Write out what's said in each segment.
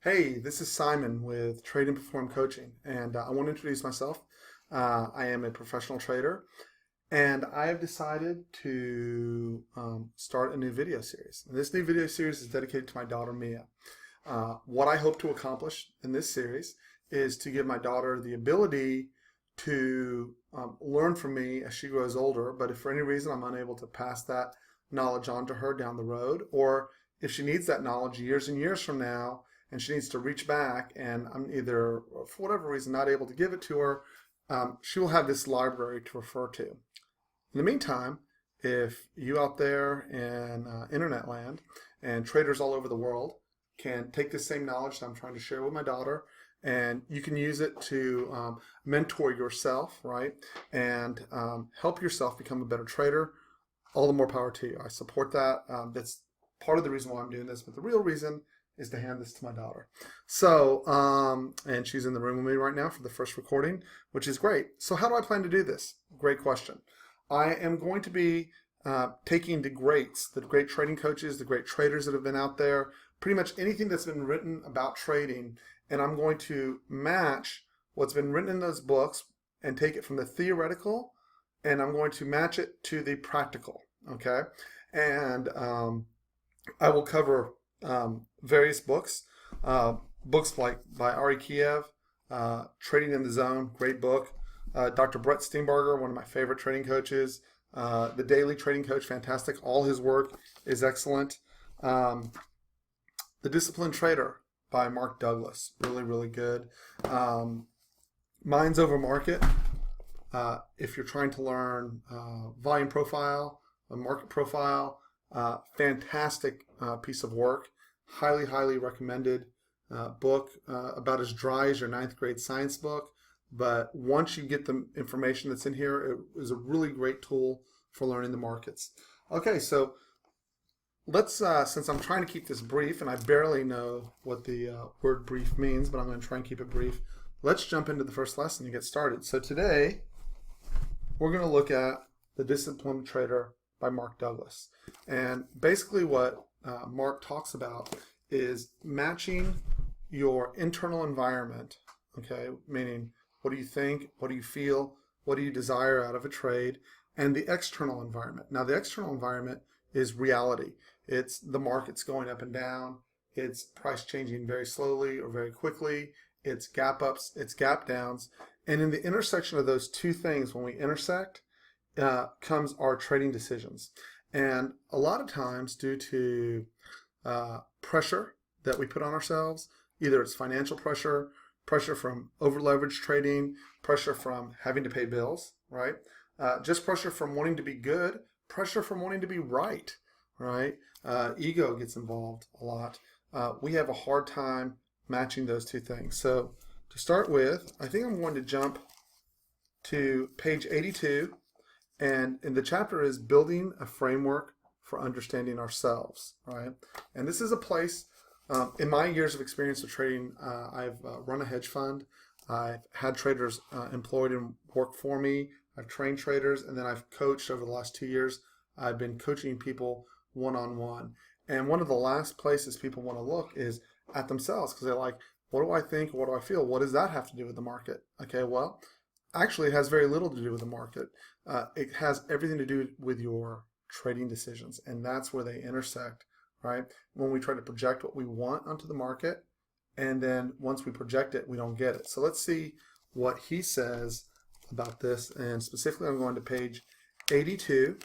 Hey, this is Simon with Trade and Perform Coaching, and I want to introduce myself. I am a professional trader, and I have decided to start a new video series. And this new video series is dedicated to my daughter Mia. What I hope to accomplish in this series is to give my daughter the ability to learn from me as she grows older, but if for any reason I'm unable to pass that knowledge on to her down the road, or if she needs that knowledge years and years from now, and she needs to reach back and I'm either, for whatever reason, not able to give it to her, she will have this library to refer to. In the meantime, if you out there in internet land and traders all over the world can take this same knowledge that I'm trying to share with my daughter, and you can use it to mentor yourself, right? And help yourself become a better trader, all the more power to you. I support that. That's part of the reason why I'm doing this, but the real reason is to hand this to my daughter. So, and she's in the room with me right now for the first recording, which is great. So how do I plan to do this? Great question. I am going to be taking the greats, the great trading coaches, the great traders that have been out there, pretty much anything that's been written about trading, and I'm going to match what's been written in those books and take it from the theoretical, and I'm going to match it to the practical, okay? And I will cover various books, books like by Ari Kiev, Trading in the Zone, great book. Dr. Brett Steenbarger, one of my favorite trading coaches. The Daily Trading Coach, fantastic. All his work is excellent. The Disciplined Trader by Mark Douglas, really, really good. Minds Over Market, if you're trying to learn volume profile, a market profile, fantastic piece of work. Highly, highly recommended book, about as dry as your ninth grade science book. But once you get the information that's in here, it is a really great tool for learning the markets. Okay, so let's, since I'm trying to keep this brief, and I barely know what the word brief means, but I'm going to try and keep it brief, let's jump into the first lesson and get started. So today, we're going to look at The Disciplined Trader by Mark Douglas. And basically what Mark talks about is matching your internal environment, okay, meaning what do you think, what do you feel, what do you desire out of a trade, and the external environment. Now the external environment is reality. It's the market's going up and down, it's price changing very slowly or very quickly, it's gap ups, it's gap downs, and in the intersection of those two things, when we intersect, comes our trading decisions. And a lot of times due to pressure that we put on ourselves, either it's financial pressure, pressure from over leveraged trading, pressure from having to pay bills, right? Just pressure from wanting to be good, pressure from wanting to be right, right? Ego gets involved a lot. We have a hard time matching those two things. So to start with, I think I'm going to jump to page 82. And the chapter is Building a Framework for Understanding Ourselves, right? And this is a place, in my years of experience of trading, I've run a hedge fund. I've had traders employed and work for me. I've trained traders, and then I've coached over the last 2 years. I've been coaching people one-on-one. And one of the last places people want to look is at themselves, because they're like, what do I think? What do I feel? What does that have to do with the market? Okay, well, actually, it has very little to do with the market. It has everything to do with your trading decisions, and that's where they intersect, right? When we try to project what we want onto the market, and then once we project it, we don't get it. So let's see what he says about this, and specifically I'm going to page 82,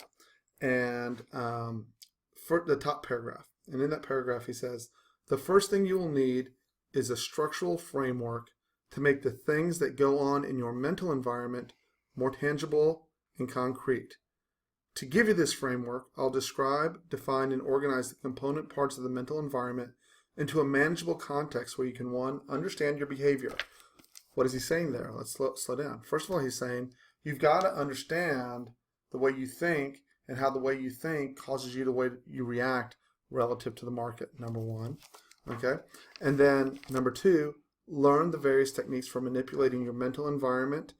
and for the top paragraph. And in that paragraph he says, the first thing you will need is a structural framework to make the things that go on in your mental environment more tangible and concrete. To give you this framework, I'll describe, define, and organize the component parts of the mental environment into a manageable context where you can, one, understand your behavior. What is he saying there? Let's slow down. First of all, he's saying you've got to understand the way you think and how the way you think causes you the way you react relative to the market, number one. Okay? And then, number two, learn the various techniques for manipulating your mental environment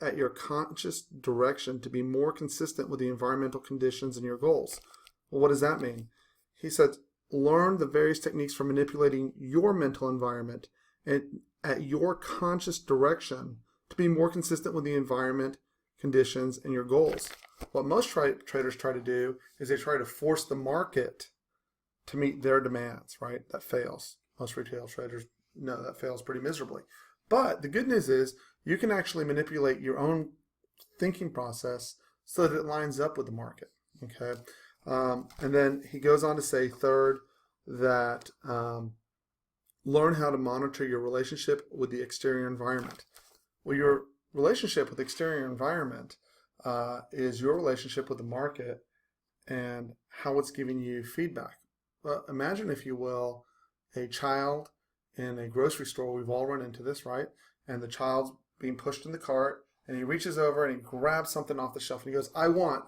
at your conscious direction to be more consistent with the environmental conditions and your goals. Well, what does that mean? He said, learn the various techniques for manipulating your mental environment and at your conscious direction to be more consistent with the environment, conditions, and your goals. What most traders try to do is they try to force the market to meet their demands, right? That fails. Most retail traders know that fails pretty miserably. But the good news is you can actually manipulate your own thinking process so that it lines up with the market, okay? And then he goes on to say, third, that learn how to monitor your relationship with the exterior environment. Well, your relationship with the exterior environment is your relationship with the market and how it's giving you feedback. Well, imagine, if you will, a child in a grocery store. We've all run into this, right? And the child's being pushed in the cart, and he reaches over and he grabs something off the shelf and he goes, I want.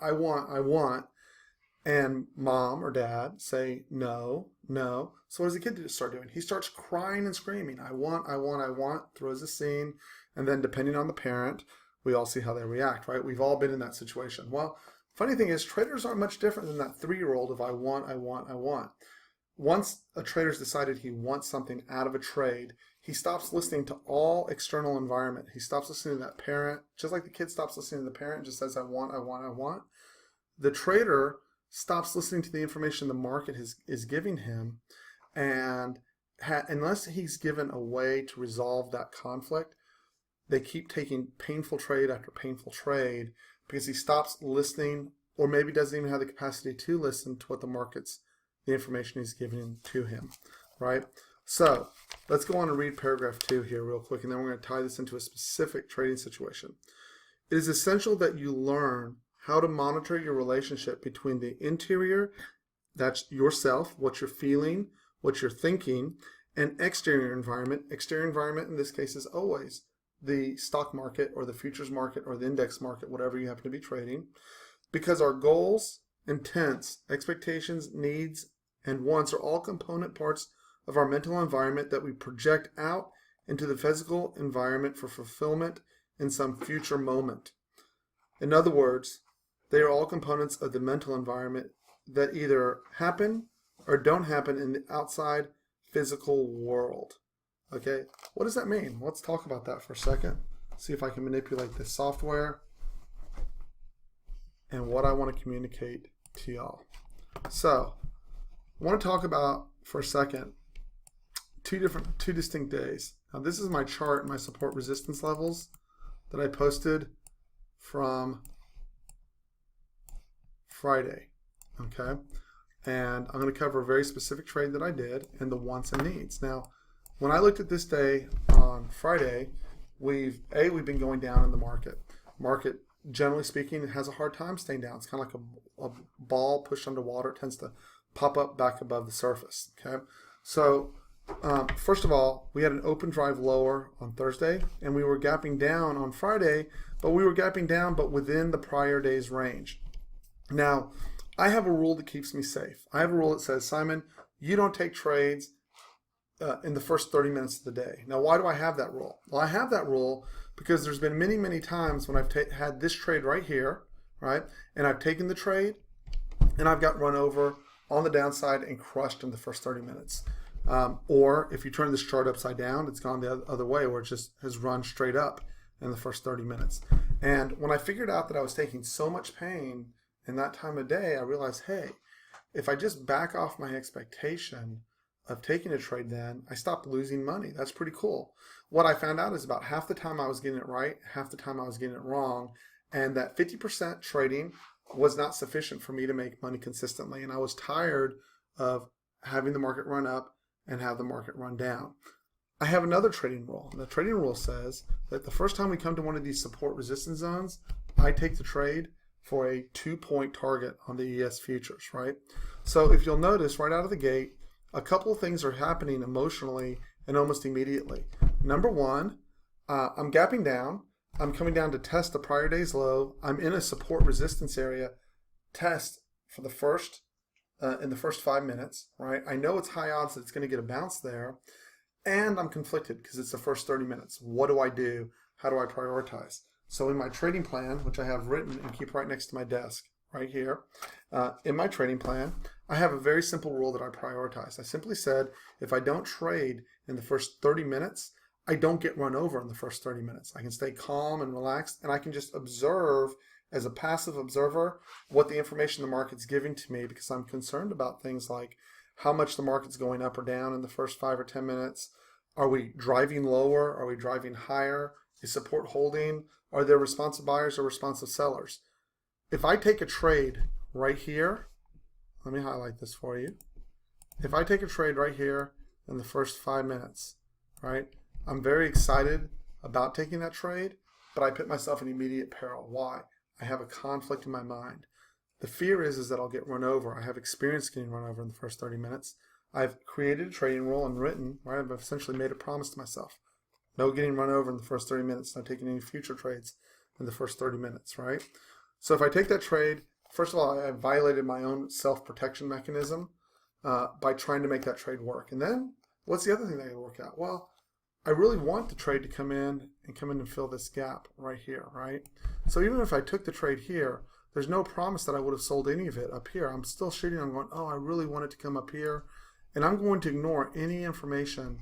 And mom or dad say, no. So what does the kid start doing? He starts crying and screaming, I want, throws a scene. And then depending on the parent, we all see how they react, right? We've all been in that situation. Well, funny thing is, traders aren't much different than that 3-year-old of I want. Once a trader's decided he wants something out of a trade, he stops listening to all external environment. He stops listening to that parent, just like the kid stops listening to the parent and just says, I want. The trader stops listening to the information the market is giving him, and unless he's given a way to resolve that conflict, they keep taking painful trade after painful trade because he stops listening, or maybe doesn't even have the capacity to listen to what the information he's giving to him, right? So let's go on and read paragraph 2 here real quick, and then we're going to tie this into a specific trading situation. It is essential that you learn how to monitor your relationship between the interior, that's yourself, what you're feeling, what you're thinking, and exterior environment. Exterior environment in this case is always the stock market or the futures market or the index market, whatever you happen to be trading, because our goals, intents, expectations, needs, and wants are all component parts of our mental environment that we project out into the physical environment for fulfillment in some future moment. In other words, they are all components of the mental environment that either happen or don't happen in the outside physical world. Okay, what does that mean? Let's talk about that for a second. See if I can manipulate this software and what I want to communicate to y'all. So, I want to talk about for a second two distinct days. Now, this is my chart, my support resistance levels that I posted from Friday. Okay, and I'm going to cover a very specific trade that I did and the wants and needs. Now, when I looked at this day on Friday, we've been going down in the market. Market, generally speaking, has a hard time staying down. It's kind of like a ball pushed underwater. It tends to pop up back above the surface. Okay, so first of all, we had an open drive lower on Thursday, and we were gapping down on Friday, but we were gapping down but within the prior day's range. Now, I have a rule that keeps me safe. I have a rule that says, Simon, you don't take trades in the first 30 minutes of the day. Now, why do I have that rule? Well, I have that rule because there's been many, many times when I've had this trade right here, right? And I've taken the trade and I've got run over on the downside and crushed in the first 30 minutes. Or if you turn this chart upside down, it's gone the other way where it just has run straight up in the first 30 minutes. And when I figured out that I was taking so much pain in that time of day, I realized, hey, if I just back off my expectation of taking a trade, then I stopped losing money. That's pretty cool. What I found out is about half the time I was getting it right, half the time I was getting it wrong, and that 50% trading was not sufficient for me to make money consistently, and I was tired of having the market run up and have the market run down. I have another trading rule. And the trading rule says that the first time we come to one of these support resistance zones, I take the trade for a 2-point target on the ES futures, right? So if you'll notice right out of the gate, a couple of things are happening emotionally and almost immediately. Number one, I'm gapping down. I'm coming down to test the prior day's low. I'm in a support resistance area test for the first in the first 5 minutes, right? I know it's high odds that it's going to get a bounce there, and I'm conflicted because it's the first 30 minutes. What do I do? How do I prioritize? So in my trading plan, which I have written and keep right next to my desk right here, in my trading plan, I have a very simple rule that I prioritize. I simply said, if I don't trade in the first 30 minutes, I don't get run over in the first 30 minutes. I can stay calm and relaxed, and I can just observe as a passive observer what the information the market's giving to me, because I'm concerned about things like how much the market's going up or down in the first 5 or 10 minutes. Are we driving lower? Are we driving higher? Is support holding? Are there responsive buyers or responsive sellers? If I take a trade right here, let me highlight this for you. If I take a trade right here in the first 5 minutes, right, I'm very excited about taking that trade, but I put myself in immediate peril. Why? I have a conflict in my mind. The fear is that I'll get run over. I have experience getting run over in the first 30 minutes. I've created a trading rule and written, right? I've essentially made a promise to myself. No getting run over in the first 30 minutes. Not taking any future trades in the first 30 minutes, right? So if I take that trade, first of all, I violated my own self-protection mechanism by trying to make that trade work. And then what's the other thing that can work out? Well, I really want the trade to come in and fill this gap right here, right? So even if I took the trade here, there's no promise that I would have sold any of it up here. I'm still shooting. I'm going, oh, I really want it to come up here. And I'm going to ignore any information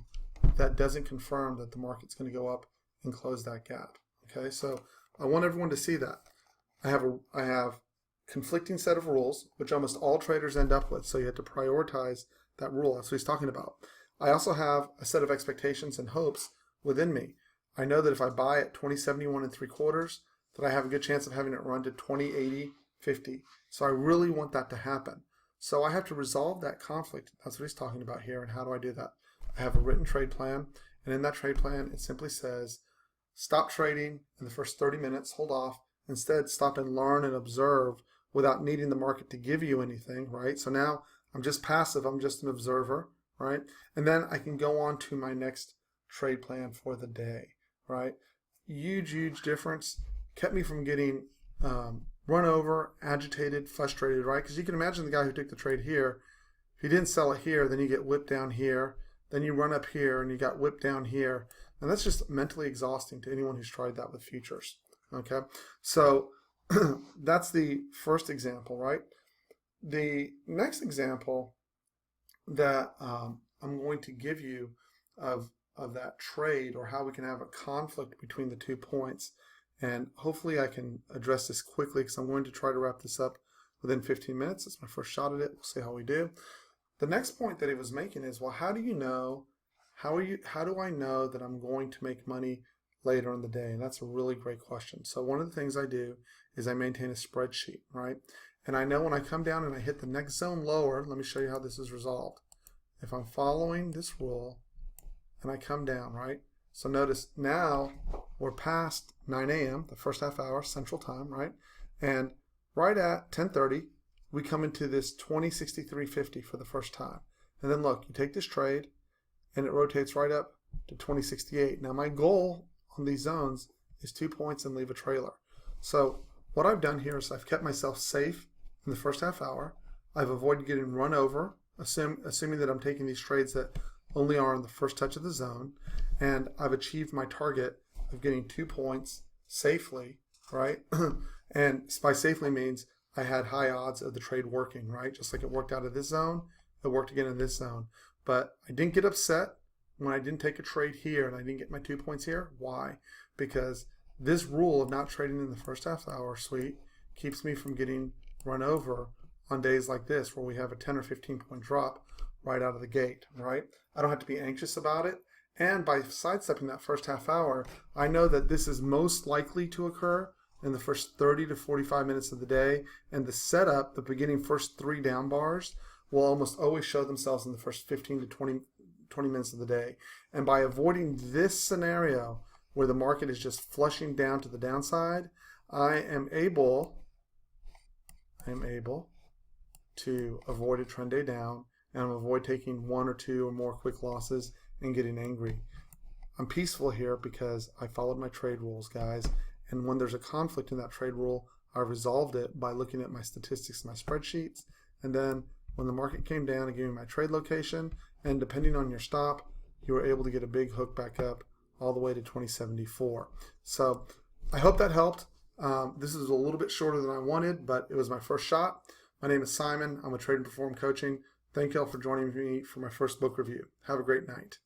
that doesn't confirm that the market's going to go up and close that gap. Okay, so I want everyone to see that. I have conflicting set of rules, which almost all traders end up with. So you have to prioritize that rule. That's what he's talking about. I also have a set of expectations and hopes within me. I know that if I buy at 2071 3/4, that I have a good chance of having it run to 2080.50. So I really want that to happen. So I have to resolve that conflict. That's what he's talking about here. And how do I do that? I have a written trade plan. And in that trade plan, it simply says, stop trading in the first 30 minutes, hold off. Instead, stop and learn and observe without needing the market to give you anything, right? So now I'm just passive. I'm just an observer, right? And then I can go on to my next trade plan for the day, right? Huge, huge difference. Kept me from getting run over, agitated, frustrated, right? Because you can imagine the guy who took the trade here, if he didn't sell it here, then you get whipped down here, then you run up here and you got whipped down here. And that's just mentally exhausting to anyone who's tried that with futures, okay? So that's the first example, right? The next example that I'm going to give you of that trade, or how we can have a conflict between the 2 points. And hopefully I can address this quickly, because I'm going to try to wrap this up within 15 minutes. It's my first shot at it. We'll see how we do. The next point that he was making is, well, how do you know, how do I know that I'm going to make money later in the day? And that's a really great question. So one of the things I do is I maintain a spreadsheet, right? And I know when I come down and I hit the next zone lower, let me show you how this is resolved. If I'm following this rule and I come down, right? So notice now we're past 9 a.m., the first half hour Central Time, right? And right at 10:30, we come into this 2063.50 for the first time. And then look, you take this trade and it rotates right up to 2068. Now my goal on these zones is 2 points and leave a trailer. So what I've done here is I've kept myself safe in the first half hour. I've avoided getting run over, assuming that I'm taking these trades that only are on the first touch of the zone. And I've achieved my target of getting 2 points safely, right? And by safely means I had high odds of the trade working, right? Just like it worked out of this zone, it worked again in this zone. But I didn't get upset when I didn't take a trade here and I didn't get my 2 points here. Why? Because this rule of not trading in the first half hour suite keeps me from getting run over on days like this, where we have a 10 or 15 point drop right out of the gate, right? I don't have to be anxious about it. And by sidestepping that first half hour, I know that this is most likely to occur in the first 30 to 45 minutes of the day. And the setup, the beginning first 3 down bars, will almost always show themselves in the first 15 to 20 minutes of the day. And by avoiding this scenario where the market is just flushing down to the downside, I am able to avoid a trend day down, and avoid taking 1 or 2 or more quick losses and getting angry. I'm peaceful here because I followed my trade rules, guys. And when there's a conflict in that trade rule, I resolved it by looking at my statistics, my spreadsheets. And then when the market came down, it gave me my trade location. And depending on your stop, you were able to get a big hook back up all the way to 2074. So I hope that helped. This is a little bit shorter than I wanted, but it was my first shot. My name is Simon. I'm with Trade and Perform Coaching. Thank you all for joining me for my first book review. Have a great night.